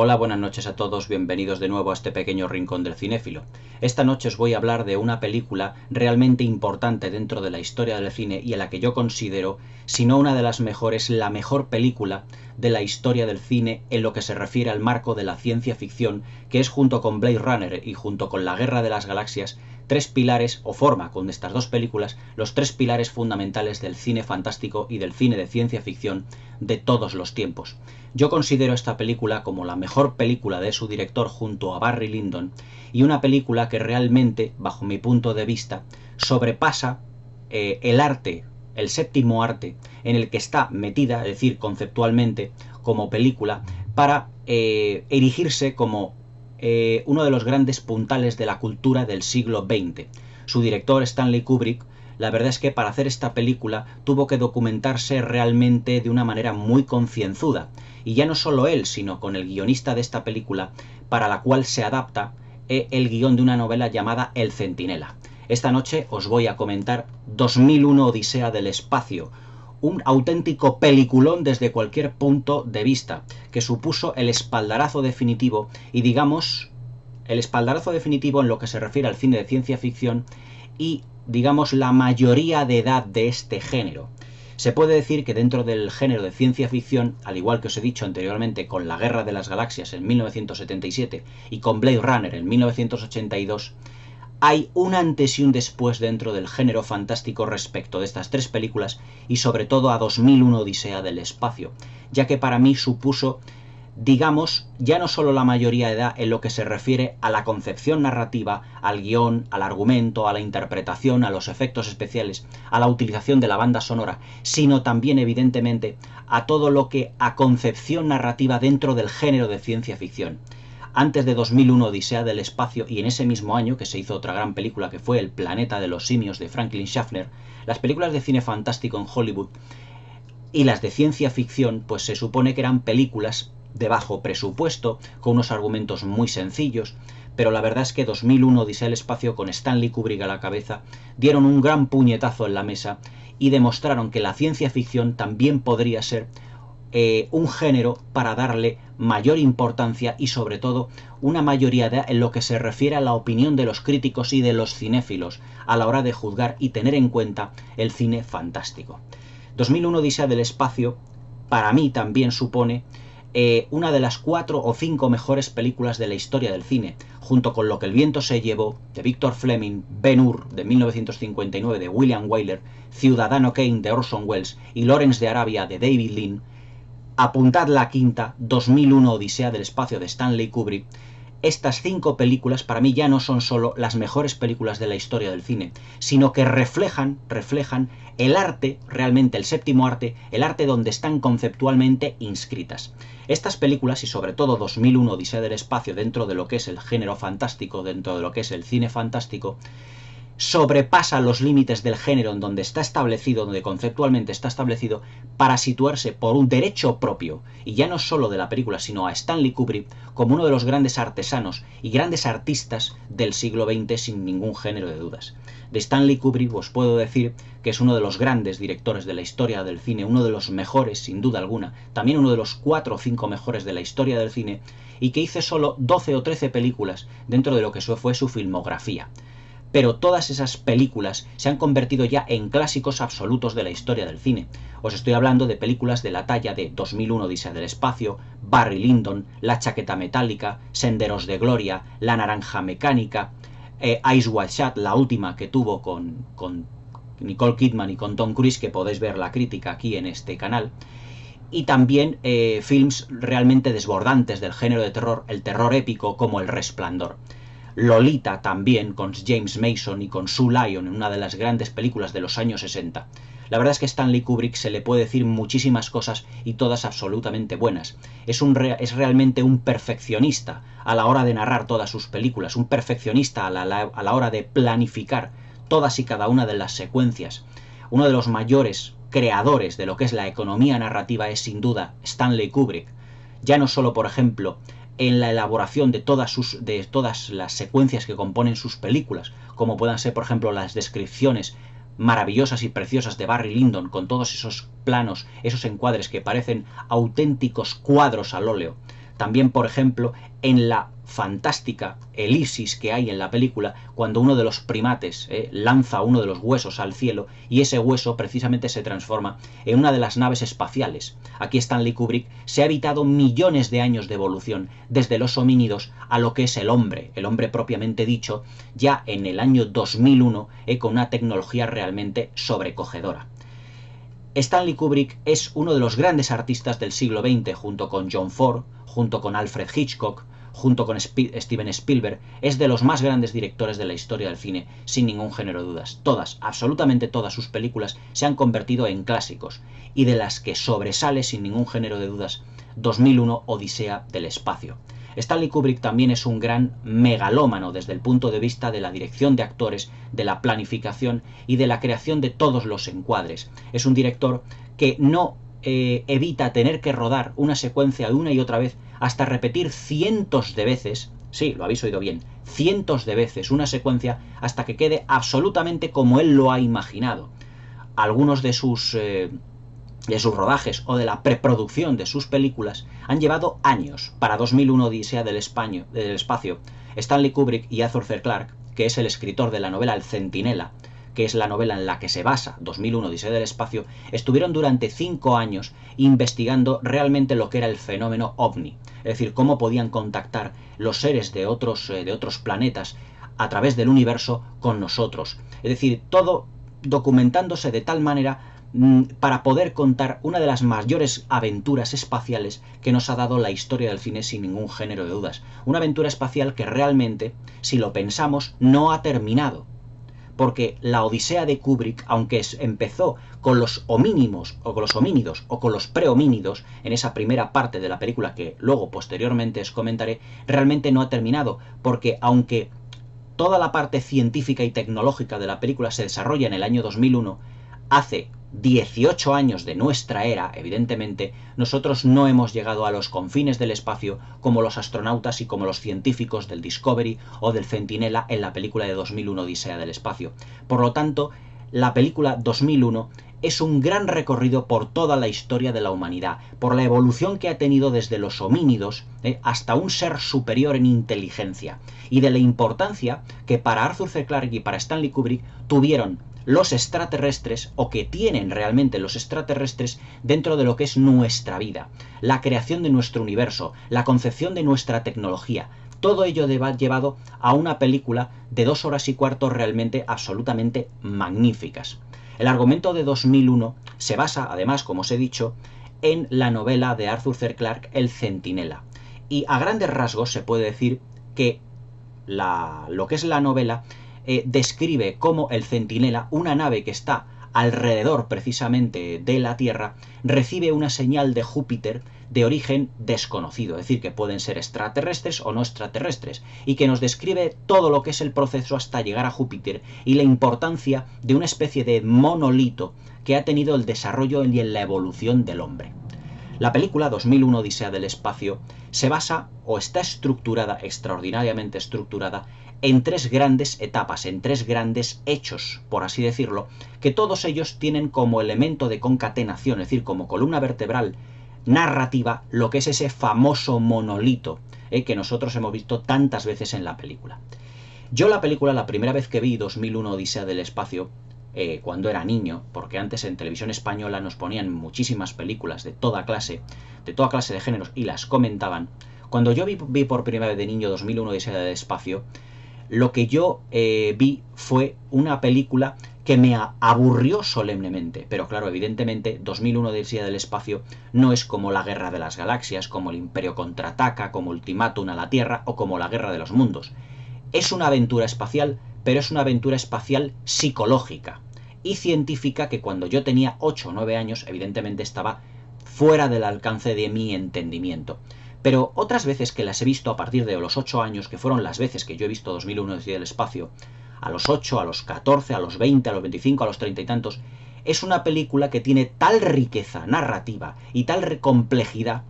Hola, buenas noches a todos, bienvenidos de nuevo a este pequeño rincón del cinéfilo. Esta noche os voy a hablar de una película realmente importante dentro de la historia del cine y a la que yo considero, si no una de las mejores, la mejor película de la historia del cine en lo que se refiere al marco de la ciencia ficción, que es junto con Blade Runner y junto con La Guerra de las Galaxias, tres pilares, o forma con estas dos películas, los tres pilares fundamentales del cine fantástico y del cine de ciencia ficción de todos los tiempos. Yo considero esta película como la mejor película de su director junto a Barry Lyndon y una película que realmente, bajo mi punto de vista, sobrepasa el arte, el séptimo arte en el que está metida, es decir, conceptualmente, como película, para erigirse como uno de los grandes puntales de la cultura del siglo XX. Su director, Stanley Kubrick, la verdad es que para hacer esta película tuvo que documentarse realmente de una manera muy concienzuda. Y ya no solo él, sino con el guionista de esta película, para la cual se adapta el guión de una novela llamada El Centinela. Esta noche os voy a comentar 2001 Odisea del Espacio, un auténtico peliculón desde cualquier punto de vista, que supuso el espaldarazo definitivo y, digamos, el espaldarazo definitivo en lo que se refiere al cine de ciencia ficción y, digamos, la mayoría de edad de este género. Se puede decir que dentro del género de ciencia ficción, al igual que os he dicho anteriormente con La Guerra de las Galaxias en 1977 y con Blade Runner en 1982, hay un antes y un después dentro del género fantástico respecto de estas tres películas y sobre todo a 2001 Odisea del Espacio, ya que para mí supuso, digamos, ya no solo la mayoría de edad en lo que se refiere a la concepción narrativa, al guión, al argumento, a la interpretación, a los efectos especiales, a la utilización de la banda sonora, sino también, evidentemente, a todo lo que a concepción narrativa dentro del género de ciencia ficción. Antes de 2001 Odisea del Espacio y en ese mismo año que se hizo otra gran película que fue El planeta de los simios de Franklin Schaffner, las películas de cine fantástico en Hollywood y las de ciencia ficción pues se supone que eran películas de bajo presupuesto, con unos argumentos muy sencillos, pero la verdad es que 2001 Odisea del Espacio con Stanley Kubrick a la cabeza dieron un gran puñetazo en la mesa y demostraron que la ciencia ficción también podría ser un género para darle mayor importancia y sobre todo una mayoría en lo que se refiere a la opinión de los críticos y de los cinéfilos a la hora de juzgar y tener en cuenta el cine fantástico. 2001 Odisea del Espacio para mí también supone una de las 4 o 5 mejores películas de la historia del cine, junto con Lo que el viento se llevó, de Victor Fleming, Ben-Hur, de 1959, de William Wyler, Ciudadano Kane, de Orson Welles, y Lawrence de Arabia, de David Lean. Apuntad la quinta, 2001 Odisea del Espacio, de Stanley Kubrick. Estas 5 películas para mí ya no son solo las mejores películas de la historia del cine, sino que reflejan el arte, realmente el séptimo arte, el arte donde están conceptualmente inscritas. Estas películas, y sobre todo 2001 Odisea del Espacio, dentro de lo que es el género fantástico, dentro de lo que es el cine fantástico, sobrepasa los límites del género en donde está establecido, donde conceptualmente está establecido, para situarse por un derecho propio, y ya no solo de la película, sino a Stanley Kubrick como uno de los grandes artesanos y grandes artistas del siglo XX sin ningún género de dudas. De Stanley Kubrick os puedo decir que es uno de los grandes directores de la historia del cine, uno de los mejores sin duda alguna, también uno de los 4 o 5 mejores de la historia del cine, y que hizo solo 12 o 13 películas dentro de lo que fue su filmografía. Pero todas esas películas se han convertido ya en clásicos absolutos de la historia del cine. Os estoy hablando de películas de la talla de 2001 Odisea del Espacio, Barry Lyndon, La chaqueta metálica, Senderos de gloria, La naranja mecánica, Eyes Wide Shut, la última que tuvo con Nicole Kidman y con Tom Cruise, que podéis ver la crítica aquí en este canal. Y también films realmente desbordantes del género de terror, el terror épico, como El Resplandor. Lolita también, con James Mason y con Sue Lyon, en una de las grandes películas de los años 60. La verdad es que Stanley Kubrick se le puede decir muchísimas cosas y todas absolutamente buenas. Es realmente un perfeccionista a la hora de narrar todas sus películas, un perfeccionista a la hora de planificar todas y cada una de las secuencias. Uno de los mayores creadores de lo que es la economía narrativa es sin duda Stanley Kubrick. Ya no solo, por ejemplo, en la elaboración de todas las secuencias que componen sus películas, como puedan ser, por ejemplo, las descripciones maravillosas y preciosas de Barry Lyndon, con todos esos planos, esos encuadres que parecen auténticos cuadros al óleo, También, por ejemplo, en la fantástica elipsis que hay en la película cuando uno de los primates lanza uno de los huesos al cielo y ese hueso precisamente se transforma en una de las naves espaciales. Aquí Stanley Kubrick se ha evitado millones de años de evolución desde los homínidos a lo que es el hombre propiamente dicho, ya en el año 2001 con una tecnología realmente sobrecogedora. Stanley Kubrick es uno de los grandes artistas del siglo XX, junto con John Ford, junto con Alfred Hitchcock, junto con Steven Spielberg, es de los más grandes directores de la historia del cine, sin ningún género de dudas. Todas, absolutamente todas sus películas se han convertido en clásicos, y de las que sobresale sin ningún género de dudas 2001, Odisea del espacio. Stanley Kubrick también es un gran megalómano desde el punto de vista de la dirección de actores, de la planificación y de la creación de todos los encuadres. Es un director que no evita tener que rodar una secuencia una y otra vez hasta repetir cientos de veces, sí, lo habéis oído bien, cientos de veces una secuencia hasta que quede absolutamente como él lo ha imaginado. Algunos de sus rodajes o de la preproducción de sus películas han llevado años. Para 2001, Odisea del espacio, Stanley Kubrick y Arthur C. Clarke, que es el escritor de la novela El Centinela, que es la novela en la que se basa 2001, Odisea del espacio, estuvieron durante 5 años investigando realmente lo que era el fenómeno OVNI, es decir, cómo podían contactar los seres de otros planetas a través del universo con nosotros. Es decir, todo documentándose de tal manera para poder contar una de las mayores aventuras espaciales que nos ha dado la historia del cine sin ningún género de dudas. Una aventura espacial que realmente, si lo pensamos, no ha terminado. Porque la Odisea de Kubrick, aunque empezó con los homínidos o con los prehomínidos en esa primera parte de la película que luego posteriormente os comentaré, realmente no ha terminado, porque aunque toda la parte científica y tecnológica de la película se desarrolla en el año 2001, hace 18 años de nuestra era, evidentemente, nosotros no hemos llegado a los confines del espacio como los astronautas y como los científicos del Discovery o del Centinela en la película de 2001, Odisea del espacio. Por lo tanto, la película 2001 es un gran recorrido por toda la historia de la humanidad, por la evolución que ha tenido desde los homínidos hasta un ser superior en inteligencia, y de la importancia que para Arthur C. Clarke y para Stanley Kubrick tuvieron los extraterrestres, o que tienen realmente los extraterrestres dentro de lo que es nuestra vida, la creación de nuestro universo, la concepción de nuestra tecnología. Todo ello llevado a una película de 2 horas y cuarto realmente absolutamente magníficas. El argumento de 2001 se basa, además, como os he dicho, en la novela de Arthur C. Clarke, El Centinela. Y a grandes rasgos se puede decir que lo que es la novela describe cómo el Centinela, una nave que está alrededor precisamente de la Tierra, recibe una señal de Júpiter de origen desconocido, es decir, que pueden ser extraterrestres o no extraterrestres, y que nos describe todo lo que es el proceso hasta llegar a Júpiter y la importancia de una especie de monolito que ha tenido el desarrollo y en la evolución del hombre. La película 2001, Odisea del espacio, se basa o está estructurada, extraordinariamente estructurada, en 3 grandes etapas, en 3 grandes hechos, por así decirlo, que todos ellos tienen como elemento de concatenación, es decir, como columna vertebral narrativa, lo que es ese famoso monolito que nosotros hemos visto tantas veces en la película. Yo la película, la primera vez que vi 2001, Odisea del espacio, cuando era niño, porque antes en televisión española nos ponían muchísimas películas de toda clase de géneros y las comentaban. Cuando yo vi por primera vez de niño 2001, Odisea del espacio, lo que yo vi fue una película que me aburrió solemnemente. Pero claro, evidentemente 2001, Odisea del espacio no es como la Guerra de las Galaxias, como el Imperio contraataca, como Ultimátum a la Tierra o como la Guerra de los Mundos. Es una aventura espacial, pero es una aventura espacial psicológica y científica que cuando yo tenía 8 o 9 años evidentemente estaba fuera del alcance de mi entendimiento. Pero otras veces que las he visto a partir de los 8 años, que fueron las veces que yo he visto 2001, Odisea del espacio, a los 8, a los 14, a los 20, a los 25, a los 30 y tantos, es una película que tiene tal riqueza narrativa y tal complejidad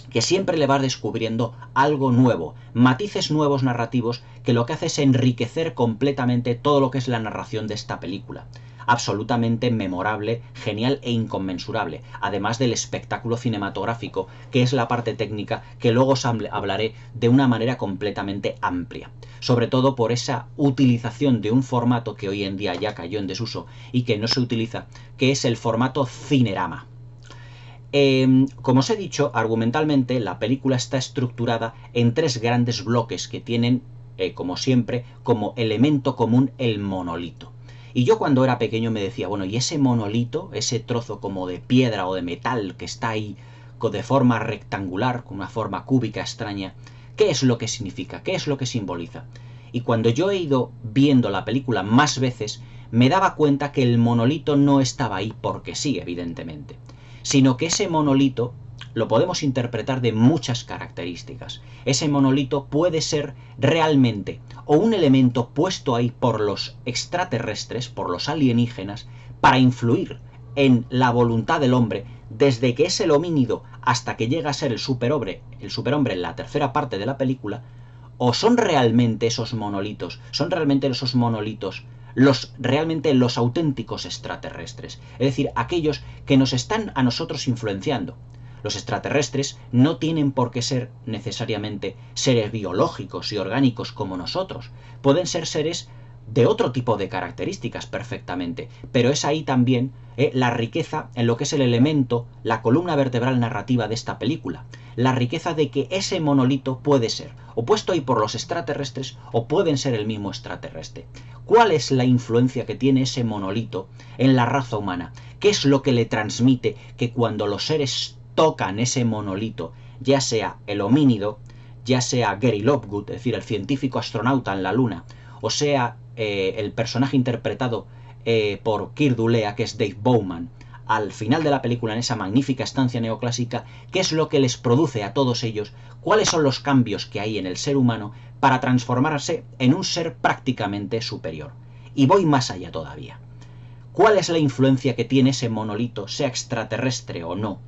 que siempre le vas descubriendo algo nuevo, matices nuevos narrativos que lo que hace es enriquecer completamente todo lo que es la narración de esta película. absolutamente memorable, genial e inconmensurable, además del espectáculo cinematográfico, que es la parte técnica que luego os hablaré de una manera completamente amplia, sobre todo por esa utilización de un formato que hoy en día ya cayó en desuso y que no se utiliza, que es el formato Cinerama. Como os he dicho, argumentalmente la película está estructurada en 3 grandes bloques que tienen, como siempre, como elemento común el monolito. Y yo cuando era pequeño me decía, bueno, ¿y ese monolito, ese trozo como de piedra o de metal que está ahí de forma rectangular, con una forma cúbica extraña, qué es lo que significa? ¿Qué es lo que simboliza? Y cuando yo he ido viendo la película más veces, me daba cuenta que el monolito no estaba ahí porque sí, evidentemente, sino que ese monolito lo podemos interpretar de muchas características. Ese monolito puede ser realmente o un elemento puesto ahí por los extraterrestres, por los alienígenas, para influir en la voluntad del hombre, desde que es el homínido hasta que llega a ser el superhombre en la tercera parte de la película, o son realmente esos monolitos, realmente los auténticos extraterrestres, es decir, aquellos que nos están a nosotros influenciando. Los extraterrestres no tienen por qué ser necesariamente seres biológicos y orgánicos como nosotros, pueden ser seres de otro tipo de características perfectamente, pero es ahí también la riqueza en lo que es el elemento, la columna vertebral narrativa de esta película, la riqueza de que ese monolito puede ser o puesto ahí por los extraterrestres o pueden ser el mismo extraterrestre. ¿Cuál es la influencia que tiene ese monolito en la raza humana? ¿Qué es lo que le transmite que cuando los seres tocan ese monolito, ya sea el homínido, ya sea Gary Lovegood, es decir, el científico astronauta en la Luna, o sea el personaje interpretado por Keir Dullea, que es Dave Bowman, al final de la película en esa magnífica estancia neoclásica, qué es lo que les produce a todos ellos, cuáles son los cambios que hay en el ser humano para transformarse en un ser prácticamente superior? Y voy más allá todavía. ¿Cuál es la influencia que tiene ese monolito, sea extraterrestre o no?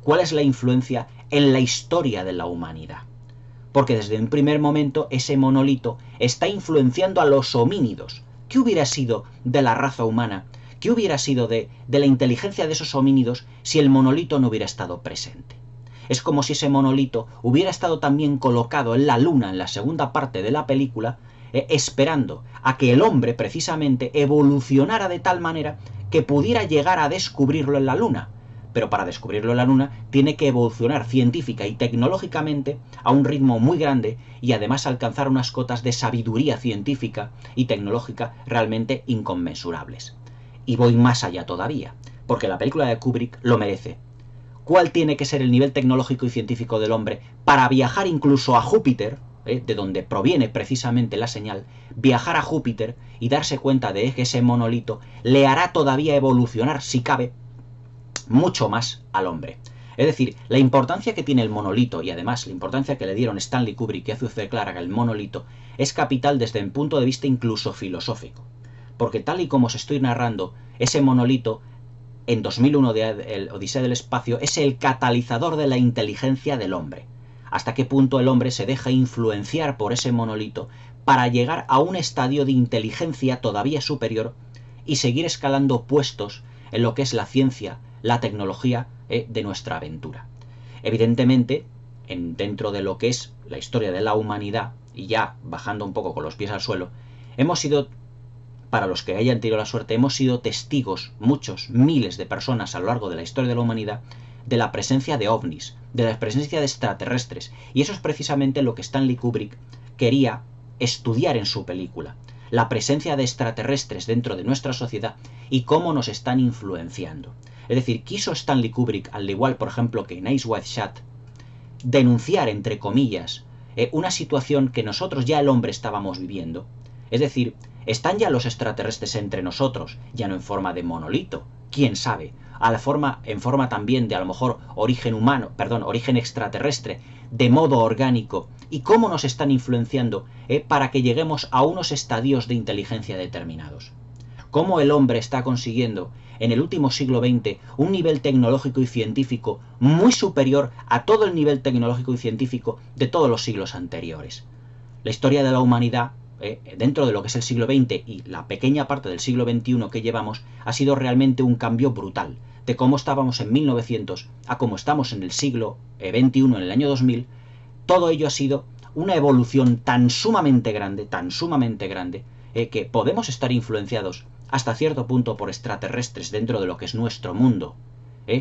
¿Cuál es la influencia en la historia de la humanidad? Porque desde un primer momento ese monolito está influenciando a los homínidos. ¿Qué hubiera sido de la raza humana? ¿Qué hubiera sido de la inteligencia de esos homínidos si el monolito no hubiera estado presente? Es como si ese monolito hubiera estado también colocado en la Luna en la segunda parte de la película, esperando a que el hombre precisamente evolucionara de tal manera que pudiera llegar a descubrirlo en la Luna. Pero para descubrirlo en la Luna tiene que evolucionar científica y tecnológicamente a un ritmo muy grande y además alcanzar unas cotas de sabiduría científica y tecnológica realmente inconmensurables. Y voy más allá todavía, porque la película de Kubrick lo merece. ¿Cuál tiene que ser el nivel tecnológico y científico del hombre para viajar incluso a Júpiter, de donde proviene precisamente la señal, viajar a Júpiter y darse cuenta de que ese monolito le hará todavía evolucionar, si cabe, mucho más al hombre? Es decir, la importancia que tiene el monolito y además la importancia que le dieron Stanley Kubrick y hace clara que el monolito es capital desde un punto de vista incluso filosófico. Porque tal y como os estoy narrando, ese monolito en 2001 de el Odisea del Espacio es el catalizador de la inteligencia del hombre. Hasta qué punto el hombre se deja influenciar por ese monolito para llegar a un estadio de inteligencia todavía superior y seguir escalando puestos en lo que es la ciencia, la tecnología de nuestra aventura. Evidentemente, dentro de lo que es la historia de la humanidad, y ya bajando un poco con los pies al suelo, hemos sido, para los que hayan tenido la suerte, hemos sido testigos, muchos, miles de personas a lo largo de la historia de la humanidad, de la presencia de ovnis, de la presencia de extraterrestres, y eso es precisamente lo que Stanley Kubrick quería estudiar en su película, la presencia de extraterrestres dentro de nuestra sociedad y cómo nos están influenciando. Es decir, quiso Stanley Kubrick, al igual, por ejemplo, que en Eyes Wide Shut, denunciar, entre comillas, una situación que nosotros ya el hombre estábamos viviendo. Es decir, están ya los extraterrestres entre nosotros, ya no en forma de monolito, quién sabe, en forma también de a lo mejor origen extraterrestre, de modo orgánico, y cómo nos están influenciando para que lleguemos a unos estadios de inteligencia determinados. Cómo el hombre está consiguiendo en el último siglo XX un nivel tecnológico y científico muy superior a todo el nivel tecnológico y científico de todos los siglos anteriores. La historia de la humanidad dentro de lo que es el siglo XX y la pequeña parte del siglo XXI que llevamos, ha sido realmente un cambio brutal. De cómo estábamos en 1900 a cómo estamos en el siglo XXI, en el año 2000, todo ello ha sido una evolución tan sumamente grande, que podemos estar influenciados hasta cierto punto por extraterrestres dentro de lo que es nuestro mundo.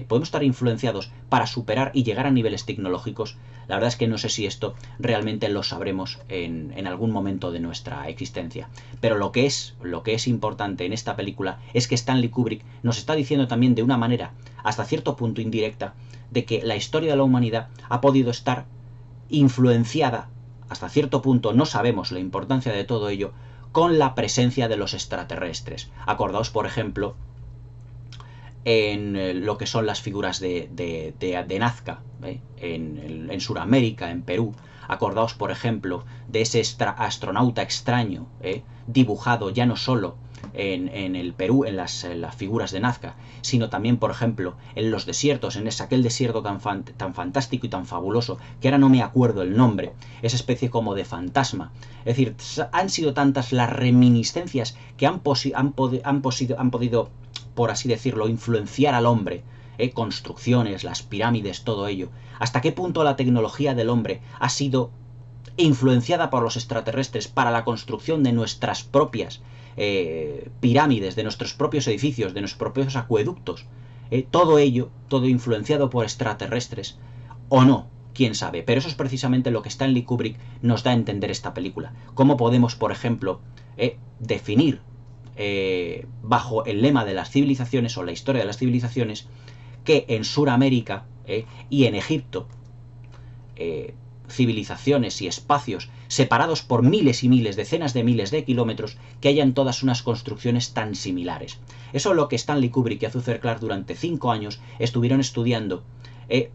Podemos estar influenciados para superar y llegar a niveles tecnológicos. La verdad es que no sé si esto realmente lo sabremos en algún momento de nuestra existencia. Pero lo que es importante en esta película es que Stanley Kubrick nos está diciendo también de una manera hasta cierto punto indirecta de que la historia de la humanidad ha podido estar influenciada hasta cierto punto, no sabemos la importancia de todo ello, con la presencia de los extraterrestres. Acordaos, por ejemplo, en lo que son las figuras de Nazca, en Sudamérica, en Perú. Acordaos, por ejemplo, de ese astronauta extraño, dibujado ya no solo en el Perú, en las figuras de Nazca, sino también, por ejemplo, en los desiertos, en aquel desierto tan fantástico y tan fabuloso, que ahora no me acuerdo el nombre, esa especie como de fantasma. Es decir, han sido tantas las reminiscencias que han podido, por así decirlo, influenciar al hombre, construcciones, las pirámides, todo ello. ¿Hasta qué punto la tecnología del hombre ha sido influenciada por los extraterrestres para la construcción de nuestras propias pirámides, de nuestros propios edificios, de nuestros propios acueductos? Todo ello, todo influenciado por extraterrestres, o no, quién sabe. Pero eso es precisamente lo que Stanley Kubrick nos da a entender esta película. Cómo podemos, por ejemplo, definir bajo el lema de las civilizaciones o la historia de las civilizaciones, que en Sudamérica y en Egipto, civilizaciones y espacios separados por miles y miles, decenas de miles de kilómetros, que hayan todas unas construcciones tan similares. Eso es lo que Stanley Kubrick y Arthur Clarke durante 5 años estuvieron estudiando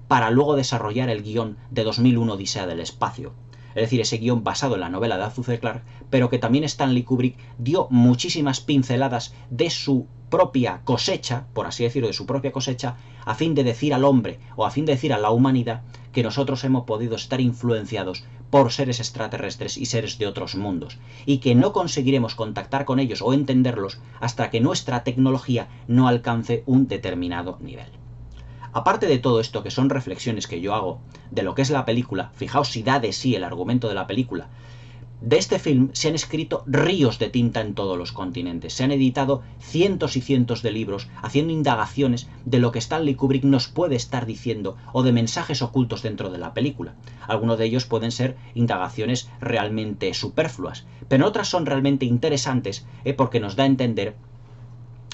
para luego desarrollar el guión de 2001 Odisea del Espacio. Es decir, ese guión basado en la novela de Arthur Clarke, pero que también Stanley Kubrick dio muchísimas pinceladas de su propia cosecha, por así decirlo, de su propia cosecha, a fin de decir al hombre, o a fin de decir a la humanidad, que nosotros hemos podido estar influenciados por seres extraterrestres y seres de otros mundos, y que no conseguiremos contactar con ellos o entenderlos hasta que nuestra tecnología no alcance un determinado nivel. Aparte de todo esto, que son reflexiones que yo hago de lo que es la película, fijaos si da de sí el argumento de la película, de este film se han escrito ríos de tinta en todos los continentes, se han editado cientos y cientos de libros haciendo indagaciones de lo que Stanley Kubrick nos puede estar diciendo o de mensajes ocultos dentro de la película. Algunos de ellos pueden ser indagaciones realmente superfluas, pero otras son realmente interesantes porque nos da a entender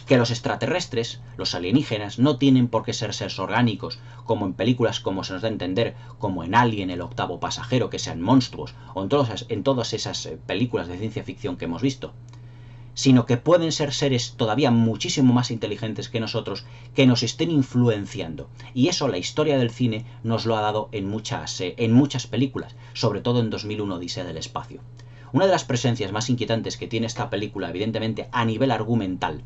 que los extraterrestres, los alienígenas, no tienen por qué ser seres orgánicos, como en películas como se nos da a entender, como en Alien, el octavo pasajero, que sean monstruos, o en todas esas películas de ciencia ficción que hemos visto, sino que pueden ser seres todavía muchísimo más inteligentes que nosotros, que nos estén influenciando. Y eso la historia del cine nos lo ha dado en muchas películas, sobre todo en 2001 Odisea del Espacio. Una de las presencias más inquietantes que tiene esta película, evidentemente a nivel argumental,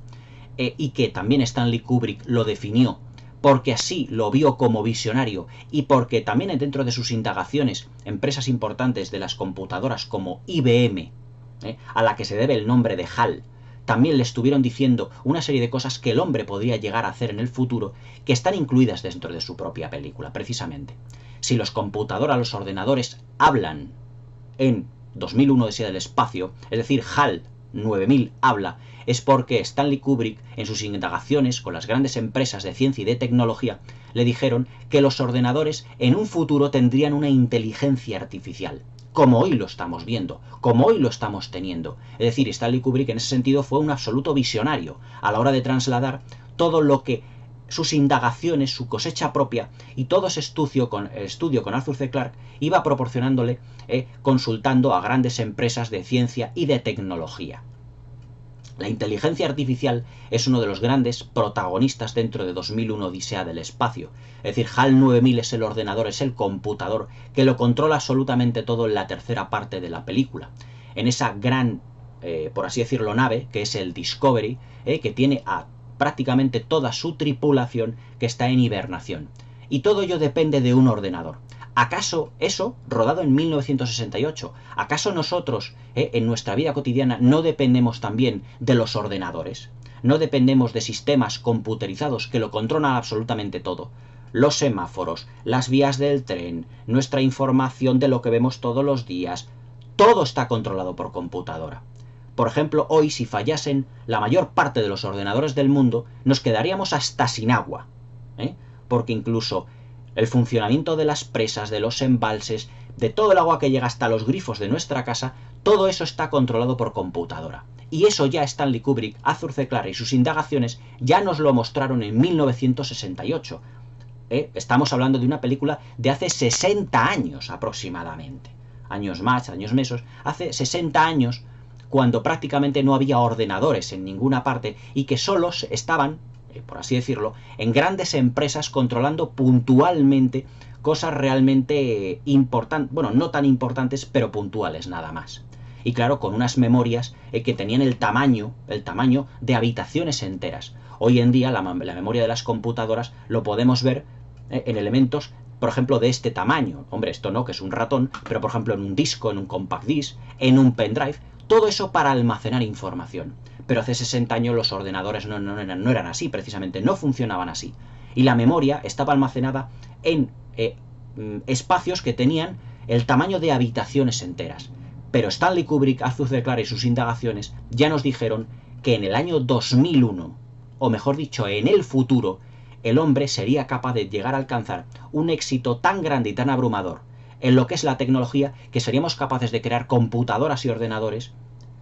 y que también Stanley Kubrick lo definió porque así lo vio como visionario y porque también dentro de sus indagaciones empresas importantes de las computadoras como IBM, a la que se debe el nombre de HAL, también le estuvieron diciendo una serie de cosas que el hombre podría llegar a hacer en el futuro, que están incluidas dentro de su propia película, precisamente. Si los computadoras, los ordenadores hablan en 2001 Odisea del Espacio, es decir, HAL 9000 habla, es porque Stanley Kubrick, en sus indagaciones con las grandes empresas de ciencia y de tecnología, le dijeron que los ordenadores en un futuro tendrían una inteligencia artificial, como hoy lo estamos viendo, como hoy lo estamos teniendo. Es decir, Stanley Kubrick en ese sentido fue un absoluto visionario a la hora de trasladar todo lo que sus indagaciones, su cosecha propia y todo ese estudio con Arthur C. Clarke iba proporcionándole, consultando a grandes empresas de ciencia y de tecnología. La inteligencia artificial es uno de los grandes protagonistas dentro de 2001 Odisea del Espacio. Es decir, HAL 9000 es el ordenador, es el computador que lo controla absolutamente todo en la tercera parte de la película. En esa gran, por así decirlo, nave, que es el Discovery, que tiene a prácticamente toda su tripulación que está en hibernación. Y todo ello depende de un ordenador. ¿Acaso eso, rodado en 1968, acaso nosotros, en nuestra vida cotidiana, no dependemos también de los ordenadores? ¿No dependemos de sistemas computerizados que lo controlan absolutamente todo? Los semáforos, las vías del tren, nuestra información de lo que vemos todos los días, todo está controlado por computadora. Por ejemplo, hoy si fallasen la mayor parte de los ordenadores del mundo, nos quedaríamos hasta sin agua, porque incluso el funcionamiento de las presas, de los embalses, de todo el agua que llega hasta los grifos de nuestra casa, todo eso está controlado por computadora. Y eso ya Stanley Kubrick, Arthur C. Clarke y sus indagaciones ya nos lo mostraron en 1968. Estamos hablando de una película de hace 60 años aproximadamente. Años más, años menos. Hace 60 años, cuando prácticamente no había ordenadores en ninguna parte y que solos estaban, por así decirlo, en grandes empresas controlando puntualmente cosas realmente importantes, bueno, no tan importantes, pero puntuales nada más. Y claro, con unas memorias que tenían el tamaño de habitaciones enteras. Hoy en día la memoria de las computadoras lo podemos ver en elementos, por ejemplo, de este tamaño. Hombre, esto no, que es un ratón, pero por ejemplo en un disco, en un compact disc, en un pendrive, todo eso para almacenar información. Pero hace 60 años los ordenadores no eran así, precisamente, no funcionaban así. Y la memoria estaba almacenada en espacios que tenían el tamaño de habitaciones enteras. Pero Stanley Kubrick, Arthur C. Clarke y sus indagaciones ya nos dijeron que en el año 2001, o mejor dicho, en el futuro, el hombre sería capaz de llegar a alcanzar un éxito tan grande y tan abrumador en lo que es la tecnología, que seríamos capaces de crear computadoras y ordenadores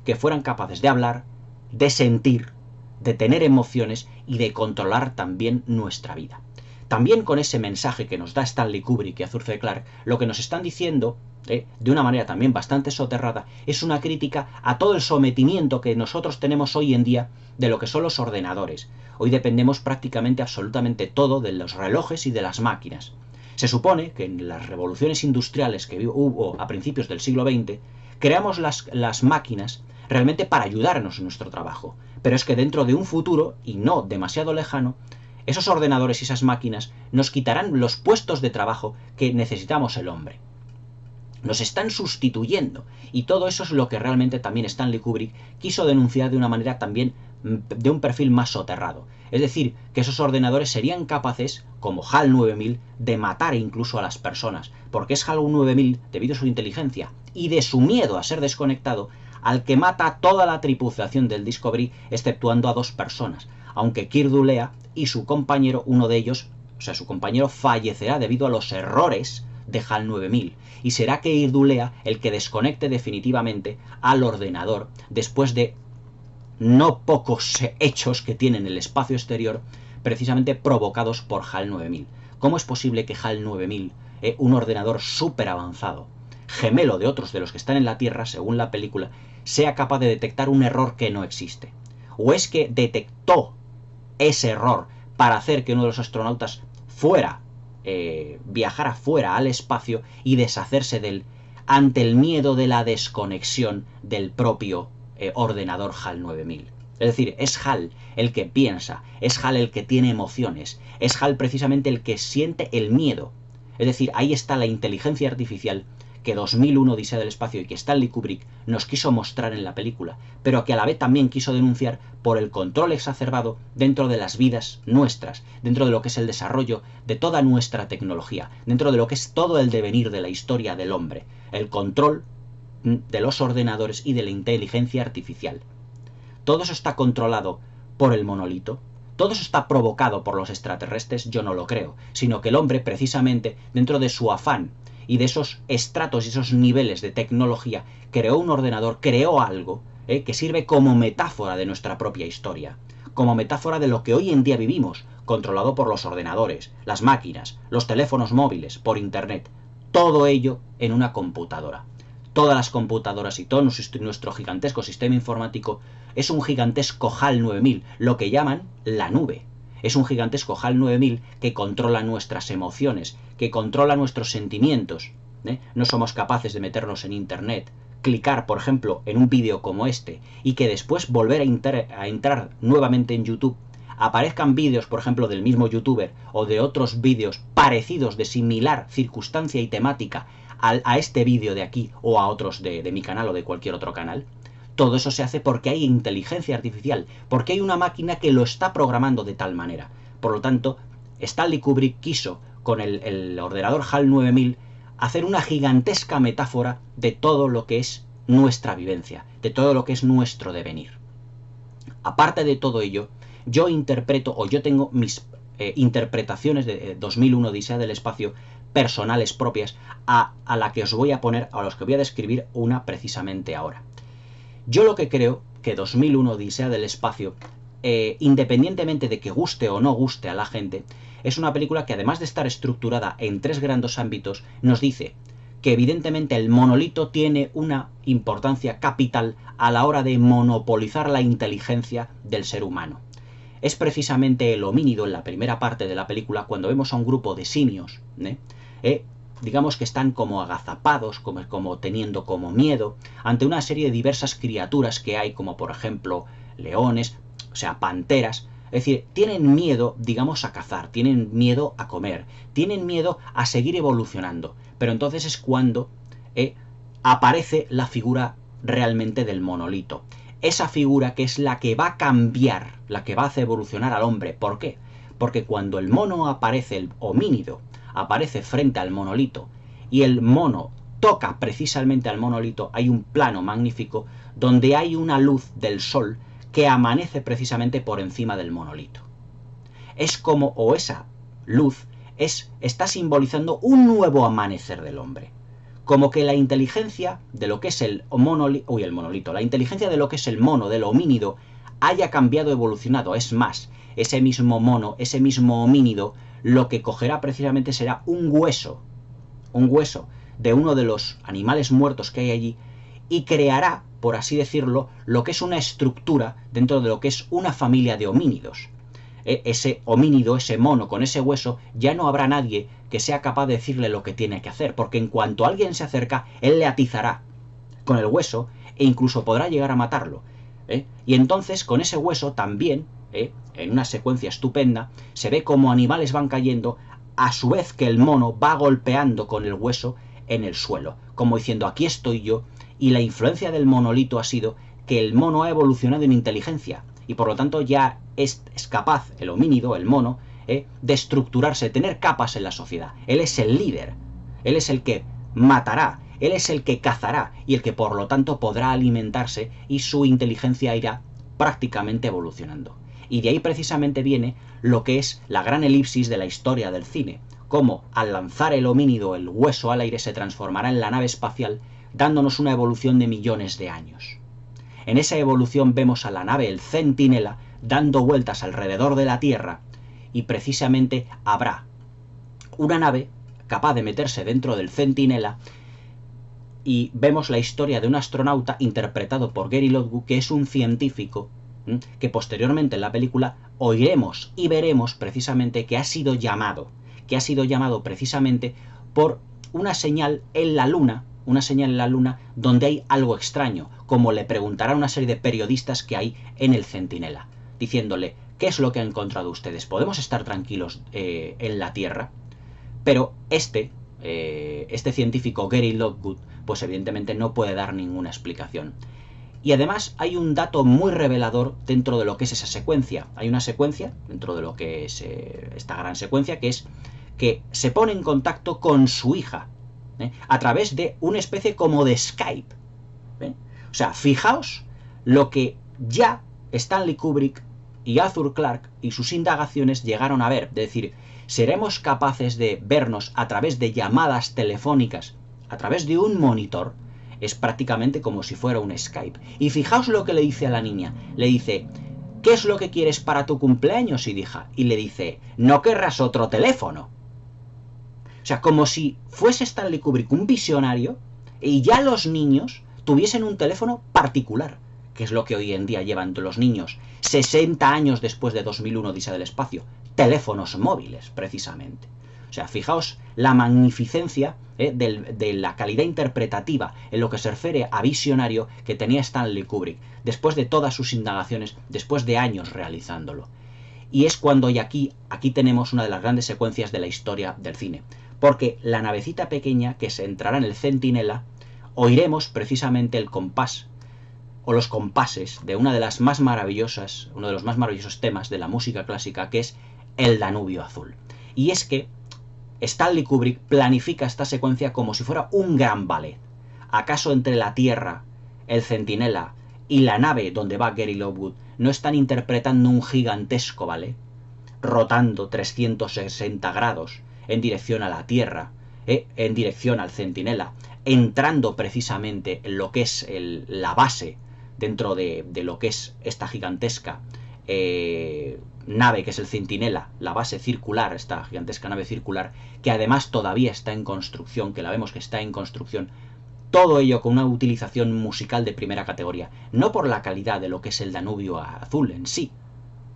que fueran capaces de hablar, de sentir, de tener emociones y de controlar también nuestra vida. También con ese mensaje que nos da Stanley Kubrick y Arthur C. Clarke, lo que nos están diciendo, de una manera también bastante soterrada, es una crítica a todo el sometimiento que nosotros tenemos hoy en día de lo que son los ordenadores. Hoy dependemos prácticamente absolutamente todo de los relojes y de las máquinas. Se supone que en las revoluciones industriales que hubo a principios del siglo XX, creamos las máquinas realmente para ayudarnos en nuestro trabajo. Pero es que dentro de un futuro, y no demasiado lejano, esos ordenadores y esas máquinas nos quitarán los puestos de trabajo que necesitamos el hombre. Nos están sustituyendo, y todo eso es lo que realmente también Stanley Kubrick quiso denunciar de una manera también de un perfil más soterrado. Es decir, que esos ordenadores serían capaces, como HAL 9000, de matar incluso a las personas, porque es HAL 9000, debido a su inteligencia y de su miedo a ser desconectado, al que mata a toda la tripulación del Discovery, exceptuando a 2 personas, aunque Kirk Dooley y su compañero, uno de ellos, o sea, su compañero fallecerá debido a los errores de HAL 9000, y será Kirk Dooley el que desconecte definitivamente al ordenador después de no pocos hechos que tienen el espacio exterior precisamente provocados por HAL 9000. ¿Cómo es posible que HAL 9000, un ordenador súper avanzado, gemelo de otros de los que están en la Tierra, según la película, sea capaz de detectar un error que no existe? ¿O es que detectó ese error para hacer que uno de los astronautas viajara fuera al espacio y deshacerse de él ante el miedo de la desconexión del propio ordenador HAL 9000? Es decir, es HAL el que piensa, es HAL el que tiene emociones, es HAL precisamente el que siente el miedo. Es decir, ahí está la inteligencia artificial que 2001 Odisea del Espacio y que Stanley Kubrick nos quiso mostrar en la película, pero que a la vez también quiso denunciar por el control exacerbado dentro de las vidas nuestras, dentro de lo que es el desarrollo de toda nuestra tecnología, dentro de lo que es todo el devenir de la historia del hombre, el control de los ordenadores y de la inteligencia artificial. ¿Todo eso está controlado por el monolito? ¿Todo eso está provocado por los extraterrestres? Yo no lo creo, sino que el hombre, precisamente, dentro de su afán y de esos estratos y esos niveles de tecnología, creó un ordenador, creó algo que sirve como metáfora de nuestra propia historia, como metáfora de lo que hoy en día vivimos, controlado por los ordenadores, las máquinas, los teléfonos móviles, por internet, todo ello en una computadora. Todas las computadoras y todo nuestro gigantesco sistema informático es un gigantesco HAL 9000, lo que llaman la nube. Es un gigantesco HAL 9000 que controla nuestras emociones, que controla nuestros sentimientos. No somos capaces de meternos en internet, clicar, por ejemplo, en un vídeo como este, y que después volver a entrar nuevamente en YouTube aparezcan vídeos, por ejemplo, del mismo youtuber o de otros vídeos parecidos de similar circunstancia y temática a este vídeo de aquí o a otros de mi canal o de cualquier otro canal, todo eso se hace porque hay inteligencia artificial, porque hay una máquina que lo está programando de tal manera. Por lo tanto, Stanley Kubrick quiso, con el ordenador HAL 9000, hacer una gigantesca metáfora de todo lo que es nuestra vivencia, de todo lo que es nuestro devenir. Aparte de todo ello, yo interpreto, o yo tengo mis interpretaciones de 2001 Odisea del Espacio personales propias a la que os voy a poner, a los que voy a describir una precisamente ahora. Yo lo que creo que 2001 Odisea del Espacio, independientemente de que guste o no guste a la gente, es una película que, además de estar estructurada en 3 grandes ámbitos, nos dice que evidentemente el monolito tiene una importancia capital a la hora de monopolizar la inteligencia del ser humano. Es precisamente el homínido en la primera parte de la película, cuando vemos a un grupo de simios, digamos que están como agazapados, como teniendo como miedo, ante una serie de diversas criaturas que hay, como por ejemplo leones, o sea, panteras. Es decir, tienen miedo, digamos, a cazar, tienen miedo a comer, tienen miedo a seguir evolucionando. Pero entonces es cuando aparece la figura realmente del monolito. Esa figura que es la que va a cambiar, la que va a hacer evolucionar al hombre. ¿Por qué? Porque cuando el mono aparece, el homínido, aparece frente al monolito y el mono toca precisamente al monolito, hay un plano magnífico donde hay una luz del sol que amanece precisamente por encima del monolito. Es como, o esa luz está simbolizando un nuevo amanecer del hombre. Como que la inteligencia de lo que es el monolito, la inteligencia de lo que es el mono, del homínido, haya cambiado, evolucionado. Es más, ese mismo mono, ese mismo homínido, lo que cogerá precisamente será un hueso de uno de los animales muertos que hay allí, y creará, por así decirlo, lo que es una estructura dentro de lo que es una familia de homínidos. Ese homínido, ese mono con ese hueso, ya no habrá nadie que sea capaz de decirle lo que tiene que hacer, porque en cuanto alguien se acerca, él le atizará con el hueso e incluso podrá llegar a matarlo. Y entonces, con ese hueso también, en una secuencia estupenda, se ve como animales van cayendo, a su vez que el mono va golpeando con el hueso en el suelo, como diciendo, aquí estoy yo. Y la influencia del monolito ha sido que el mono ha evolucionado en inteligencia y por lo tanto ya es capaz, el homínido, el mono, de estructurarse, de tener capas en la sociedad. Él es el líder, él es el que matará, él es el que cazará y el que por lo tanto podrá alimentarse y su inteligencia irá prácticamente evolucionando. Y de ahí precisamente viene lo que es la gran elipsis de la historia del cine, cómo al lanzar el homínido el hueso al aire se transformará en la nave espacial, dándonos una evolución de millones de años. En esa evolución vemos a la nave, el Centinela, dando vueltas alrededor de la Tierra, y precisamente habrá una nave capaz de meterse dentro del Centinela, y vemos la historia de un astronauta interpretado por Gary Lockwood, que es un científico, que posteriormente en la película oiremos y veremos precisamente que ha sido llamado precisamente por una señal en la Luna, donde hay algo extraño, como le preguntará a una serie de periodistas que hay en el Centinela, diciéndole, ¿qué es lo que han encontrado ustedes? ¿Podemos estar tranquilos en la Tierra? Pero este científico, Gary Lockwood, pues evidentemente no puede dar ninguna explicación. Y además hay un dato muy revelador dentro de lo que es esa secuencia. Hay una secuencia dentro de lo que es esta gran secuencia, que es que se pone en contacto con su hija, a través de una especie como de Skype. O sea, fijaos lo que ya Stanley Kubrick y Arthur Clarke y sus indagaciones llegaron a ver. Es decir, ¿seremos capaces de vernos a través de llamadas telefónicas, a través de un monitor? Es prácticamente como si fuera un Skype. Y fijaos lo que le dice a la niña. Le dice, ¿qué es lo que quieres para tu cumpleaños, hija? Y le dice, ¿no querrás otro teléfono? O sea, como si fuese Stanley Kubrick un visionario y ya los niños tuviesen un teléfono particular, que es lo que hoy en día llevan los niños, 60 años después de 2001 Odisea del Espacio, teléfonos móviles, precisamente. O sea, fijaos la magnificencia de la calidad interpretativa en lo que se refiere a visionario que tenía Stanley Kubrick, después de todas sus indagaciones, después de años realizándolo. Y es cuando aquí tenemos una de las grandes secuencias de la historia del cine. Porque la navecita pequeña que se entrará en el Centinela, oiremos precisamente el compás o los compases de uno de los más maravillosos temas de la música clásica, que es el Danubio Azul. Y es que Stanley Kubrick planifica esta secuencia como si fuera un gran ballet. ¿Acaso entre la Tierra, el Centinela y la nave donde va Gary Lockwood no están interpretando un gigantesco ballet? Rotando 360 grados en dirección a la Tierra, en dirección al Centinela, entrando precisamente en lo que es la base dentro de lo que es esta gigantesca nave que es el Centinela, la base circular, esta gigantesca nave circular, que además todavía está en construcción, que la vemos que está en construcción. Todo ello con una utilización musical de primera categoría, no por la calidad de lo que es el Danubio Azul en sí,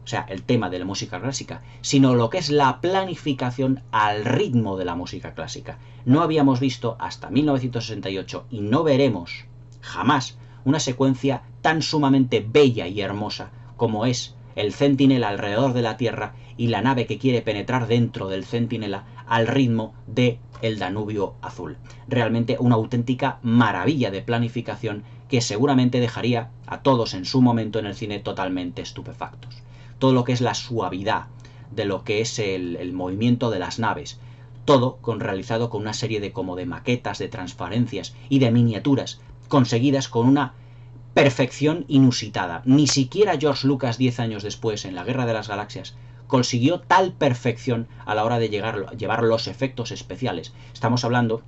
o sea, el tema de la música clásica, sino lo que es la planificación al ritmo de la música clásica. No habíamos visto hasta 1968 y no veremos jamás una secuencia tan sumamente bella y hermosa como es el Centinela alrededor de la Tierra y la nave que quiere penetrar dentro del Centinela al ritmo de el Danubio Azul. Realmente una auténtica maravilla de planificación que seguramente dejaría a todos en su momento en el cine totalmente estupefactos. Todo lo que es la suavidad de lo que es el movimiento de las naves, todo realizado con una serie de maquetas, de transparencias y de miniaturas conseguidas con una perfección inusitada. Ni siquiera George Lucas 10 años después, en la Guerra de las Galaxias, consiguió tal perfección a la hora de llevar los efectos especiales. Estamos hablando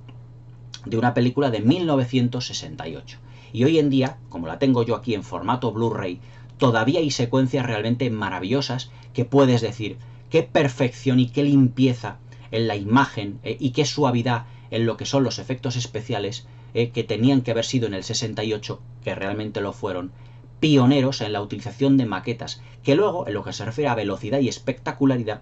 de una película de 1968. Y hoy en día, como la tengo yo aquí en formato Blu-ray, todavía hay secuencias realmente maravillosas que puedes decir qué perfección y qué limpieza en la imagen y qué suavidad en lo que son los efectos especiales que tenían que haber sido en el 68, que realmente lo fueron, pioneros en la utilización de maquetas, que luego, en lo que se refiere a velocidad y espectacularidad,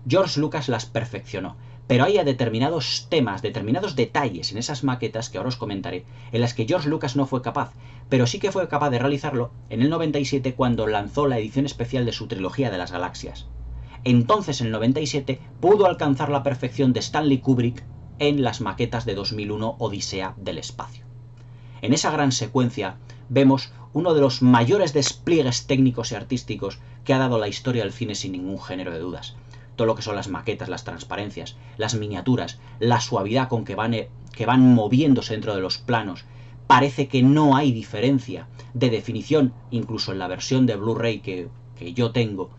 George Lucas las perfeccionó. Pero hay determinados temas, determinados detalles en esas maquetas, que ahora os comentaré, en las que George Lucas no fue capaz, pero sí que fue capaz de realizarlo en el 97 cuando lanzó la edición especial de su trilogía de las galaxias. Entonces, en el 97, pudo alcanzar la perfección de Stanley Kubrick en las maquetas de 2001 Odisea del Espacio. En esa gran secuencia vemos uno de los mayores despliegues técnicos y artísticos que ha dado la historia del cine sin ningún género de dudas. Todo lo que son las maquetas, las transparencias, las miniaturas, la suavidad con que van moviéndose dentro de los planos. Parece que no hay diferencia de definición, incluso en la versión de Blu-ray que yo tengo,